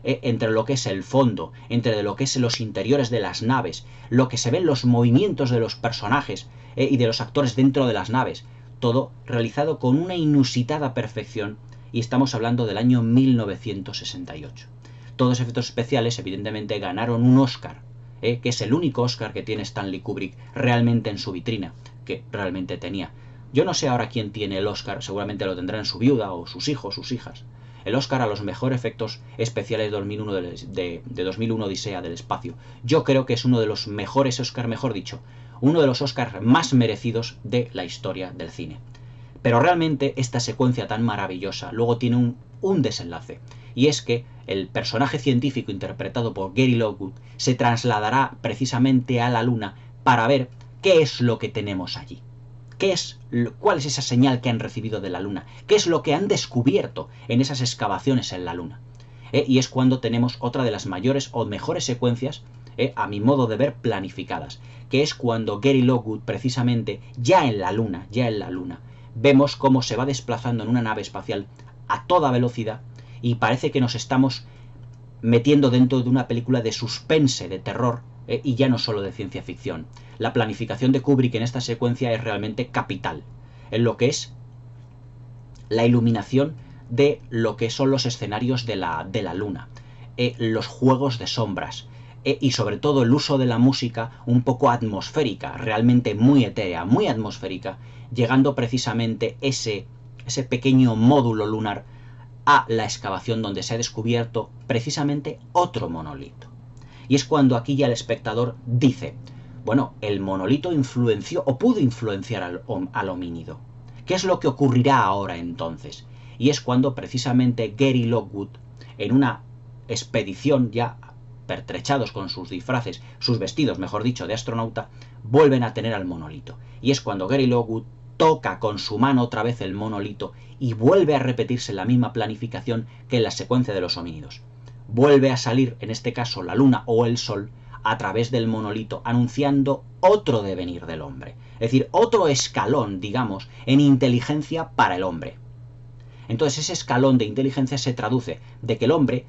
entre lo que es el fondo, entre lo que es los interiores de las naves, lo que se ven los movimientos de los personajes y de los actores dentro de las naves. Todo realizado con una inusitada perfección, y estamos hablando del año 1968. Todos los efectos especiales evidentemente ganaron un Oscar, que es el único Oscar que tiene Stanley Kubrick realmente en su vitrina, que realmente tenía. Yo no sé ahora quién tiene el Oscar, seguramente lo tendrán su viuda o sus hijos, sus hijas. El Oscar a los mejores efectos especiales de 2001 Odisea del Espacio. Yo creo que es uno de los mejores Oscar, mejor dicho, uno de los Oscars más merecidos de la historia del cine. Pero realmente esta secuencia tan maravillosa luego tiene un desenlace, y es que el personaje científico interpretado por Gary Lockwood se trasladará precisamente a la Luna para ver qué es lo que tenemos allí. ¿Cuál es esa señal que han recibido de la Luna? ¿Qué es lo que han descubierto en esas excavaciones en la Luna? Y es cuando tenemos otra de las mayores o mejores secuencias, a mi modo de ver, planificadas, que es cuando Gary Lockwood, precisamente, ya en la Luna, vemos cómo se va desplazando en una nave espacial a toda velocidad y parece que nos estamos metiendo dentro de una película de suspense, de terror, y ya no solo de ciencia ficción. La planificación de Kubrick en esta secuencia es realmente capital, en lo que es la iluminación de lo que son los escenarios de la Luna, los juegos de sombras, y sobre todo el uso de la música un poco atmosférica, realmente muy etérea, muy atmosférica, llegando precisamente ese pequeño módulo lunar a la excavación donde se ha descubierto precisamente otro monolito. Y es cuando aquí ya el espectador dice, bueno, el monolito influenció o pudo influenciar al homínido. ¿Qué es lo que ocurrirá ahora entonces? Y es cuando precisamente Gary Lockwood, en una expedición, ya pertrechados con sus disfraces, sus vestidos, mejor dicho, de astronauta, vuelven a tener al monolito. Y es cuando Gary Lockwood toca con su mano otra vez el monolito y vuelve a repetirse la misma planificación que en la secuencia de los homínidos. Vuelve a salir, en este caso, la luna o el sol a través del monolito, anunciando otro devenir del hombre. Es decir, otro escalón, digamos, en inteligencia para el hombre. Entonces ese escalón de inteligencia se traduce de que el hombre,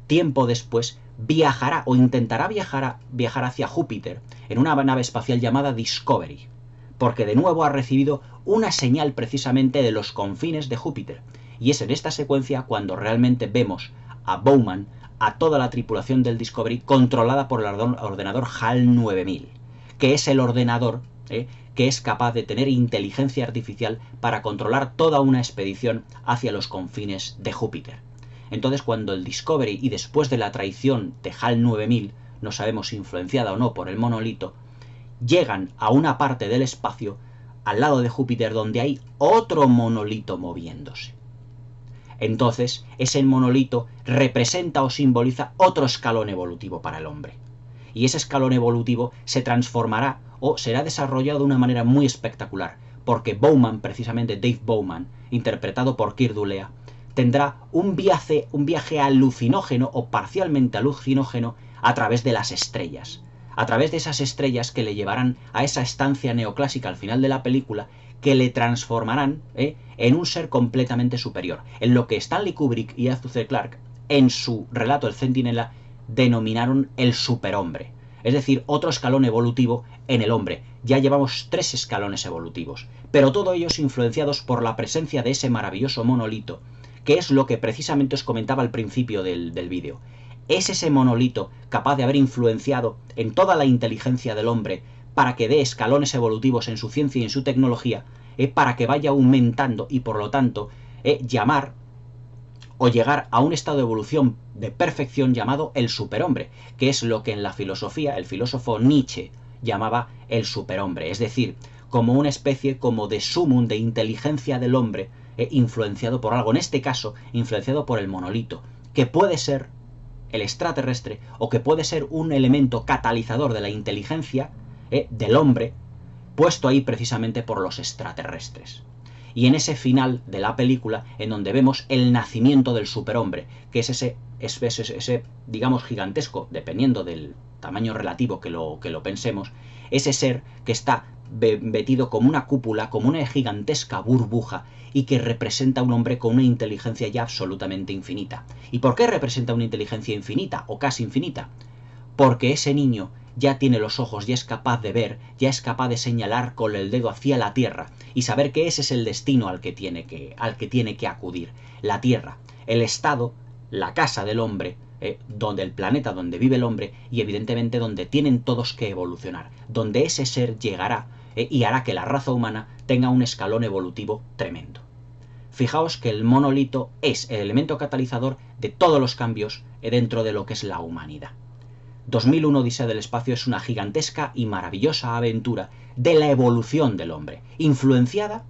tiempo después, viajará o intentará viajar hacia Júpiter en una nave espacial llamada Discovery, porque de nuevo ha recibido una señal precisamente de los confines de Júpiter. Y es en esta secuencia cuando realmente vemos a Bowman, a toda la tripulación del Discovery, controlada por el ordenador HAL 9000, que es el ordenador que es capaz de tener inteligencia artificial para controlar toda una expedición hacia los confines de Júpiter. Entonces, cuando el Discovery, y después de la traición de HAL 9000, no sabemos si influenciada o no por el monolito, llegan a una parte del espacio al lado de Júpiter donde hay otro monolito moviéndose. Entonces, ese monolito representa o simboliza otro escalón evolutivo para el hombre. Y ese escalón evolutivo se transformará o será desarrollado de una manera muy espectacular, porque Bowman, precisamente Dave Bowman, interpretado por Keir Dullea, tendrá un viaje alucinógeno o parcialmente alucinógeno a través de las estrellas. A través de esas estrellas que le llevarán a esa estancia neoclásica al final de la película, que le transformarán en un ser completamente superior. En lo que Stanley Kubrick y Arthur C. Clarke, en su relato El Centinela, denominaron el superhombre. Es decir, otro escalón evolutivo en el hombre. Ya llevamos 3 escalones evolutivos, pero todos ellos influenciados por la presencia de ese maravilloso monolito, que es lo que precisamente os comentaba al principio del vídeo. Es ese monolito capaz de haber influenciado en toda la inteligencia del hombre para que dé escalones evolutivos en su ciencia y en su tecnología, para que vaya aumentando y por lo tanto llamar o llegar a un estado de evolución de perfección llamado el superhombre, que es lo que en la filosofía el filósofo Nietzsche llamaba el superhombre, es decir, como una especie como de sumum de inteligencia del hombre influenciado por algo, en este caso influenciado por el monolito, que puede ser el extraterrestre o que puede ser un elemento catalizador de la inteligencia del hombre, puesto ahí precisamente por los extraterrestres. Y en ese final de la película, en donde vemos el nacimiento del superhombre, que es ese digamos, gigantesco, dependiendo del tamaño relativo que lo pensemos, ese ser que está metido como una cúpula, como una gigantesca burbuja, y que representa a un hombre con una inteligencia ya absolutamente infinita. ¿Y por qué representa una inteligencia infinita, o casi infinita? Porque ese niño ya tiene los ojos, ya es capaz de ver, ya es capaz de señalar con el dedo hacia la Tierra y saber que ese es el destino al que tiene que acudir. La Tierra, el estado, la casa del hombre, donde el planeta donde vive el hombre y evidentemente donde tienen todos que evolucionar, donde ese ser llegará y hará que la raza humana tenga un escalón evolutivo tremendo. Fijaos que el monolito es el elemento catalizador de todos los cambios dentro de lo que es la humanidad. 2001 Odisea del Espacio es una gigantesca y maravillosa aventura de la evolución del hombre, influenciada,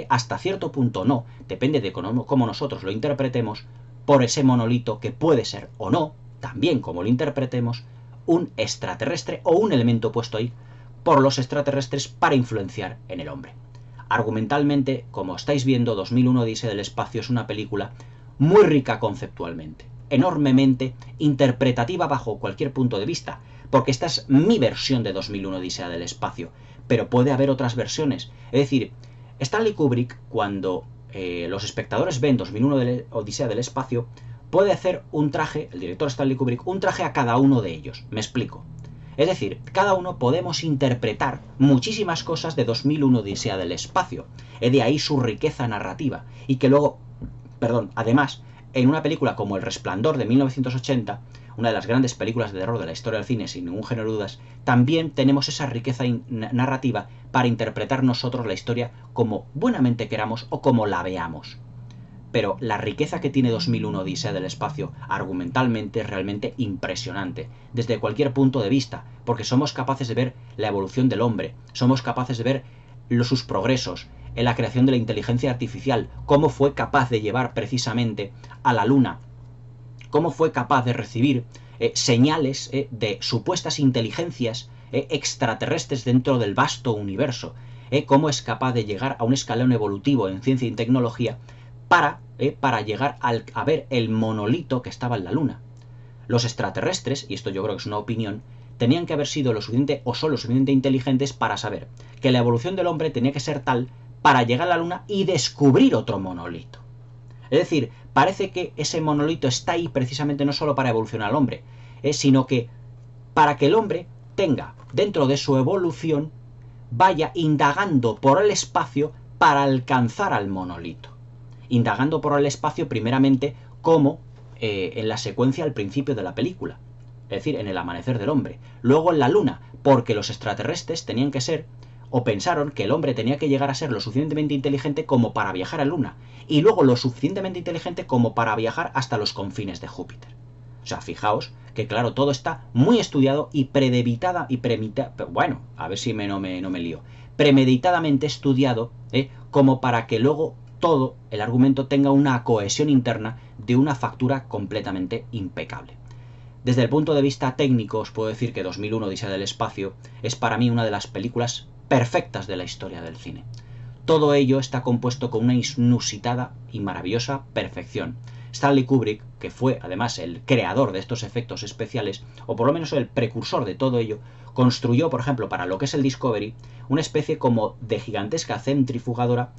hasta cierto punto no, depende de cómo nosotros lo interpretemos, por ese monolito que puede ser o no, también como lo interpretemos, un extraterrestre o un elemento puesto ahí por los extraterrestres para influenciar en el hombre. Argumentalmente, como estáis viendo, 2001 Odisea del Espacio es una película muy rica conceptualmente, enormemente interpretativa bajo cualquier punto de vista, porque esta es mi versión de 2001 Odisea del Espacio, pero puede haber otras versiones. Es decir, Stanley Kubrick, cuando los espectadores ven 2001 Odisea del Espacio, puede hacer un traje, el director Stanley Kubrick, un traje a cada uno de ellos. Me explico. Es decir, cada uno podemos interpretar muchísimas cosas de 2001 Odisea del Espacio, de ahí su riqueza narrativa, y que luego, además, en una película como El Resplandor de 1980, una de las grandes películas de terror de la historia del cine sin ningún género de dudas, también tenemos esa riqueza narrativa para interpretar nosotros la historia como buenamente queramos o como la veamos. Pero la riqueza que tiene 2001 Odisea del Espacio argumentalmente es realmente impresionante, desde cualquier punto de vista, porque somos capaces de ver la evolución del hombre, somos capaces de ver sus progresos, en la creación de la inteligencia artificial, cómo fue capaz de llevar precisamente a la Luna cómo fue capaz de recibir señales de supuestas inteligencias extraterrestres dentro del vasto universo, cómo es capaz de llegar a un escalón evolutivo en ciencia y tecnología para llegar a ver el monolito que estaba en la Luna. Los extraterrestres, y esto yo creo que es una opinión, tenían que haber sido lo suficiente o son lo suficientemente inteligentes para saber que la evolución del hombre tenía que ser tal para llegar a la Luna y descubrir otro monolito. Es decir, parece que ese monolito está ahí precisamente no solo para evolucionar al hombre, sino que para que el hombre tenga dentro de su evolución, vaya indagando por el espacio para alcanzar al monolito. Indagando por el espacio primeramente como en la secuencia al principio de la película, es decir, en el amanecer del hombre. Luego en la Luna, porque los extraterrestres tenían que ser, o pensaron que el hombre tenía que llegar a ser lo suficientemente inteligente como para viajar a la Luna, y luego lo suficientemente inteligente como para viajar hasta los confines de Júpiter. O sea, fijaos que claro, todo está muy estudiado y bueno, a ver si no me lío, premeditadamente estudiado, como para que luego todo el argumento tenga una cohesión interna de una factura completamente impecable. Desde el punto de vista técnico os puedo decir que 2001 Odisea del Espacio es para mí una de las películas perfectas de la historia del cine. Todo ello está compuesto con una inusitada y maravillosa perfección. Stanley Kubrick, que fue además el creador de estos efectos especiales, o por lo menos el precursor de todo ello, construyó, por ejemplo, para lo que es el Discovery, una especie como de gigantesca centrifugadora,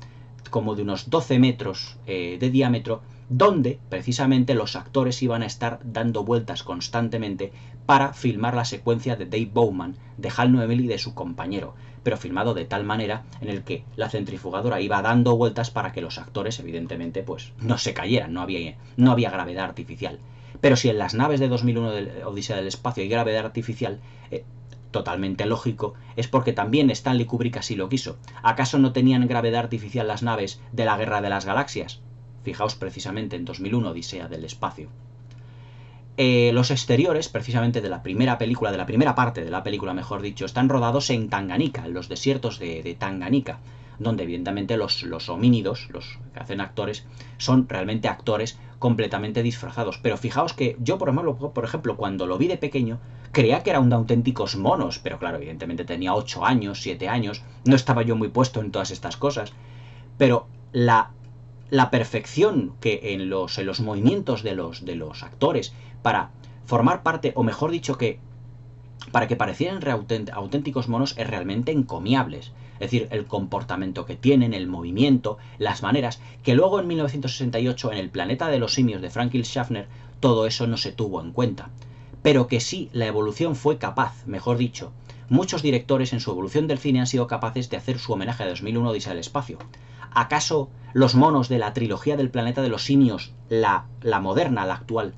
como de unos 12 metros de diámetro, donde precisamente los actores iban a estar dando vueltas constantemente para filmar la secuencia de Dave Bowman, de HAL 9000 y de su compañero, pero filmado de tal manera en el que la centrifugadora iba dando vueltas para que los actores, evidentemente, pues no se cayeran, no había gravedad artificial. Pero si en las naves de 2001 de Odisea del Espacio hay gravedad artificial, totalmente lógico, es porque también Stanley Kubrick así lo quiso. ¿Acaso no tenían gravedad artificial las naves de la Guerra de las Galaxias? Fijaos precisamente en 2001 Odisea del Espacio. Los exteriores, precisamente de la primera película, de la primera parte de la película, mejor dicho, están rodados en Tanganica, en los desiertos de Tanganica, donde evidentemente los homínidos, los que hacen actores, son realmente actores completamente disfrazados. Pero fijaos que yo, por ejemplo, cuando lo vi de pequeño, creía que eran auténticos monos, pero claro, evidentemente tenía 8 años, 7 años, no estaba yo muy puesto en todas estas cosas, pero la perfección que en los movimientos de los actores para formar parte, o mejor dicho, que para que parecieran auténticos monos, es realmente encomiables. Es decir, el comportamiento que tienen, el movimiento, las maneras, que luego en 1968 en El planeta de los simios de Franklin Schaffner todo eso no se tuvo en cuenta. Pero que sí, la evolución fue capaz, mejor dicho. Muchos directores en su evolución del cine han sido capaces de hacer su homenaje a 2001 Odisea del Espacio. ¿Acaso los monos de la trilogía del planeta de los simios, la moderna, la actual,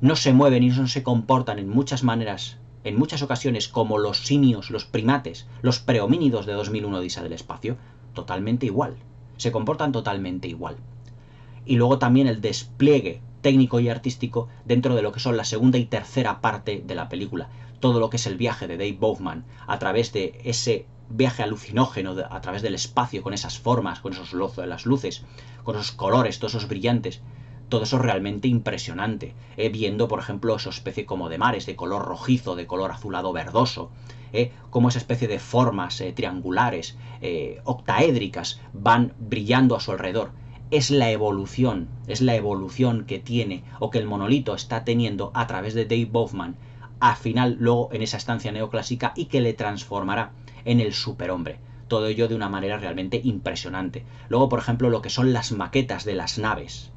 no se mueven y no se comportan en muchas maneras, en muchas ocasiones, como los simios, los primates, los prehomínidos de 2001 Odisea del Espacio? Totalmente igual. Se comportan totalmente igual. Y luego también el despliegue técnico y artístico dentro de lo que son la segunda y tercera parte de la película. Todo lo que es el viaje de Dave Bowman a través de ese viaje alucinógeno a través del espacio, con esas formas, con esos las luces, con esos colores, todos esos brillantes. Todo eso es realmente impresionante, viendo, por ejemplo, esa especie como de mares, de color rojizo, de color azulado verdoso, como esa especie de formas triangulares, octaédricas, van brillando a su alrededor. Es la evolución que tiene, o que el monolito está teniendo a través de Dave Bowman, al final, luego, en esa estancia neoclásica, y que le transformará en el superhombre. Todo ello de una manera realmente impresionante. Luego, por ejemplo, lo que son las maquetas de las naves,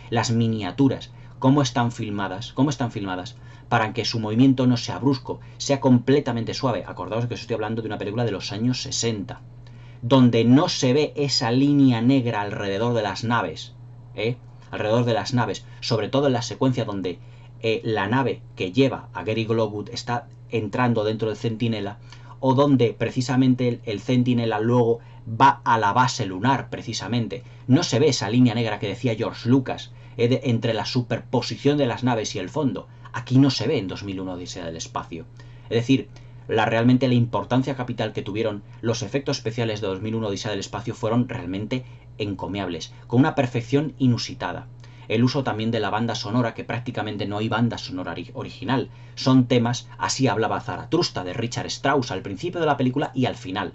las miniaturas, cómo están filmadas para que su movimiento no sea brusco, sea completamente suave. Acordaos que os estoy hablando de una película de los años 60, donde no se ve esa línea negra alrededor de las naves, sobre todo en la secuencia donde la nave que lleva a Gary Glowood está entrando dentro del Centinela, o donde precisamente el Centinela luego va a la base lunar, precisamente. No se ve esa línea negra que decía George Lucas, entre la superposición de las naves y el fondo. Aquí no se ve en 2001 Odisea del Espacio. Es decir, realmente la importancia capital que tuvieron los efectos especiales de 2001 Odisea del Espacio fueron realmente encomiables, con una perfección inusitada. el uso también de la banda sonora, que prácticamente no hay banda sonora original. Son temas Así hablaba Zaratustra de Richard Strauss al principio de la película y al final.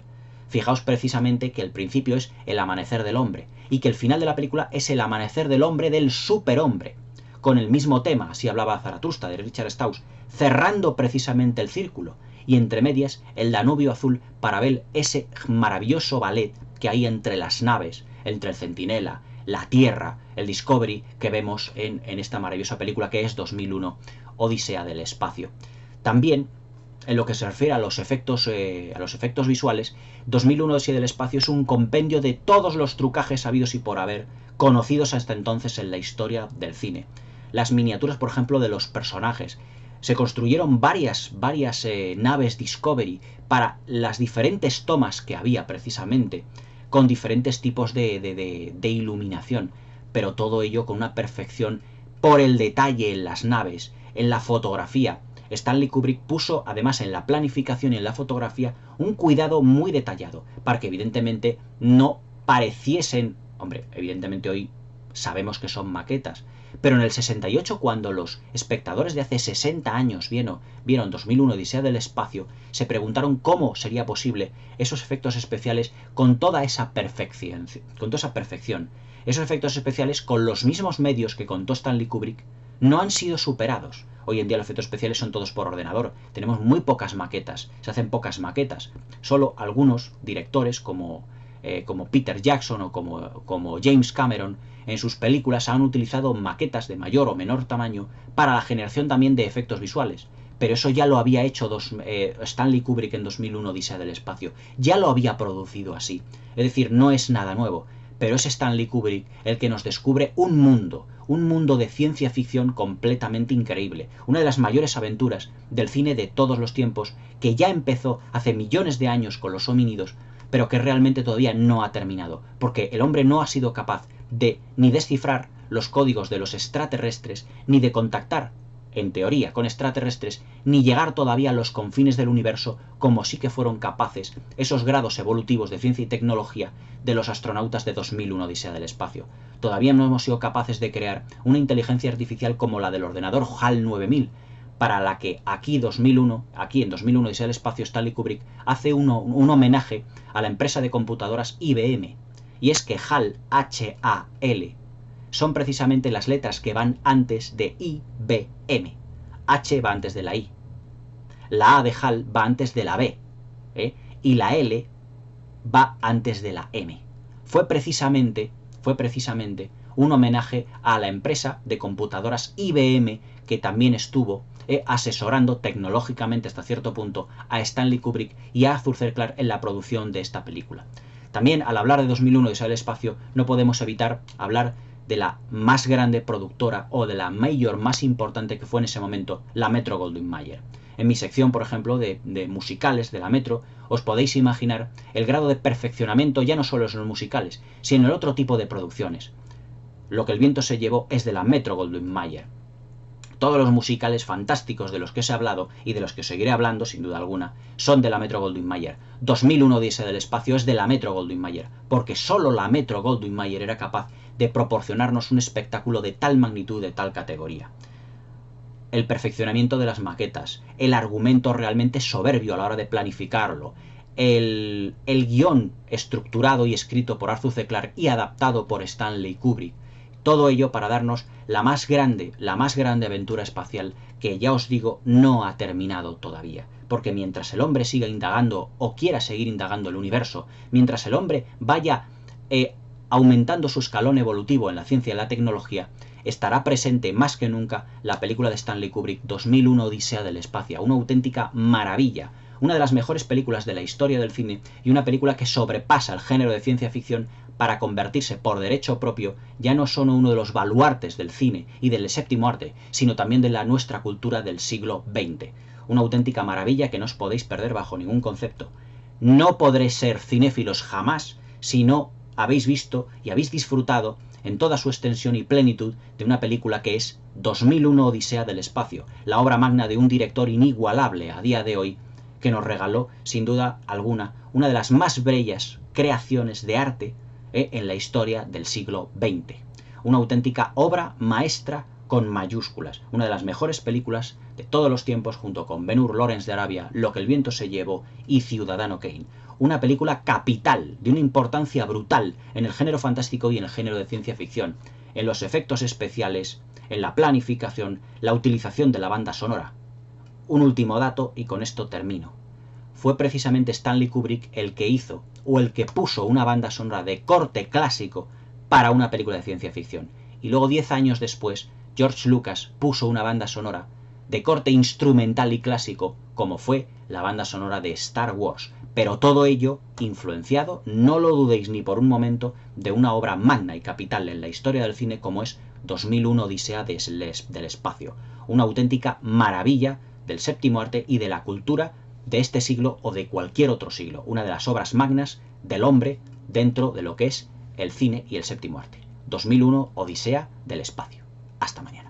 Fijaos precisamente que el principio es el amanecer del hombre y que el final de la película es el amanecer del hombre, del superhombre, con el mismo tema, Así hablaba Zaratustra de Richard Strauss, cerrando precisamente el círculo, y entre medias el Danubio Azul para ver ese maravilloso ballet que hay entre las naves, entre el Centinela, la Tierra, el Discovery, que vemos en esta maravillosa película que es 2001, Odisea del Espacio. También, en lo que se refiere a los efectos visuales, 2001 Odisea del Espacio es un compendio de todos los trucajes habidos y por haber, conocidos hasta entonces en la historia del cine. Las miniaturas, por ejemplo, de los personajes. Se construyeron varias naves Discovery para las diferentes tomas que había precisamente, con diferentes tipos de iluminación, pero todo ello con una perfección por el detalle en las naves, en la fotografía. Stanley Kubrick puso además en la planificación y en la fotografía un cuidado muy detallado para que evidentemente no pareciesen, hombre, evidentemente hoy sabemos que son maquetas, pero en el 68, cuando los espectadores de hace 60 años vieron 2001 Odisea del Espacio, se preguntaron cómo sería posible esos efectos especiales con toda esa perfección. Esos efectos especiales, con los mismos medios que contó Stanley Kubrick, no han sido superados. Hoy en día los efectos especiales son todos por ordenador. Tenemos muy pocas maquetas, se hacen pocas maquetas. Solo algunos directores como Peter Jackson o como James Cameron en sus películas han utilizado maquetas de mayor o menor tamaño para la generación también de efectos visuales. Pero eso ya lo había hecho Stanley Kubrick en 2001 Odisea del Espacio. Ya lo había producido así. Es decir, no es nada nuevo. Pero es Stanley Kubrick el que nos descubre un mundo de ciencia ficción completamente increíble. Una de las mayores aventuras del cine de todos los tiempos, que ya empezó hace millones de años con los homínidos, pero que realmente todavía no ha terminado, porque el hombre no ha sido capaz de ni descifrar los códigos de los extraterrestres, ni de contactar, en teoría, con extraterrestres, ni llegar todavía a los confines del universo, como sí que fueron capaces esos grados evolutivos de ciencia y tecnología de los astronautas de 2001 Odisea del Espacio. Todavía no hemos sido capaces de crear una inteligencia artificial como la del ordenador HAL 9000, para la que aquí en 2001 Odisea del Espacio, Stanley Kubrick hace un homenaje a la empresa de computadoras IBM. Y es que HAL, H-A-L, son precisamente las letras que van antes de IBM. H va antes de la I. La A de HAL va antes de la B. Y la L va antes de la M. Fue precisamente un homenaje a la empresa de computadoras IBM, que también estuvo asesorando tecnológicamente hasta cierto punto a Stanley Kubrick y a Arthur C. Clarke en la producción de esta película. También, al hablar de 2001 Odisea del Espacio, no podemos evitar hablar de la más grande productora o de la mayor más importante que fue en ese momento, la Metro-Goldwyn-Mayer. En mi sección, por ejemplo, de musicales de la Metro, os podéis imaginar el grado de perfeccionamiento ya no solo en los musicales, sino en otro tipo de producciones. Lo que el viento se llevó es de la Metro-Goldwyn-Mayer. Todos los musicales fantásticos de los que os he hablado y de los que os seguiré hablando, sin duda alguna, son de la Metro-Goldwyn-Mayer. 2001 Odisea del Espacio es de la Metro-Goldwyn-Mayer, porque solo la Metro-Goldwyn-Mayer era capaz de proporcionarnos un espectáculo de tal magnitud, de tal categoría. El perfeccionamiento de las maquetas, el argumento realmente soberbio a la hora de planificarlo, el guión estructurado y escrito por Arthur C. Clarke y adaptado por Stanley Kubrick. Todo ello para darnos la más grande aventura espacial que, ya os digo, no ha terminado todavía. Porque mientras el hombre siga indagando o quiera seguir indagando el universo, mientras el hombre vaya aumentando su escalón evolutivo en la ciencia y la tecnología, estará presente más que nunca la película de Stanley Kubrick 2001 Odisea del Espacio, una auténtica maravilla, una de las mejores películas de la historia del cine y una película que sobrepasa el género de ciencia ficción para convertirse por derecho propio ya no solo uno de los baluartes del cine y del séptimo arte, sino también de la nuestra cultura del siglo XX. Una auténtica maravilla que no os podéis perder bajo ningún concepto. No podréis ser cinéfilos jamás si no habéis visto y habéis disfrutado en toda su extensión y plenitud de una película que es 2001 Odisea del Espacio, la obra magna de un director inigualable a día de hoy, que nos regaló, sin duda alguna, una de las más bellas creaciones de arte en la historia del siglo XX. una auténtica obra maestra con mayúsculas, una de las mejores películas de todos los tiempos junto con Ben-Hur, Lawrence de Arabia, Lo que el viento se llevó y Ciudadano Kane. Una película capital, de una importancia brutal en el género fantástico y en el género de ciencia ficción, en los efectos especiales, en la planificación, la utilización de la banda sonora. Un último dato y con esto termino. Fue precisamente Stanley Kubrick el que hizo o el que puso una banda sonora de corte clásico para una película de ciencia ficción. Y luego 10 años después, George Lucas puso una banda sonora de corte instrumental y clásico, como fue la banda sonora de Star Wars. Pero todo ello influenciado, no lo dudéis ni por un momento, de una obra magna y capital en la historia del cine como es 2001 Odisea del espacio. Una auténtica maravilla del séptimo arte y de la cultura de este siglo o de cualquier otro siglo. Una de las obras magnas del hombre dentro de lo que es el cine y el séptimo arte. 2001 Odisea del espacio. Hasta mañana.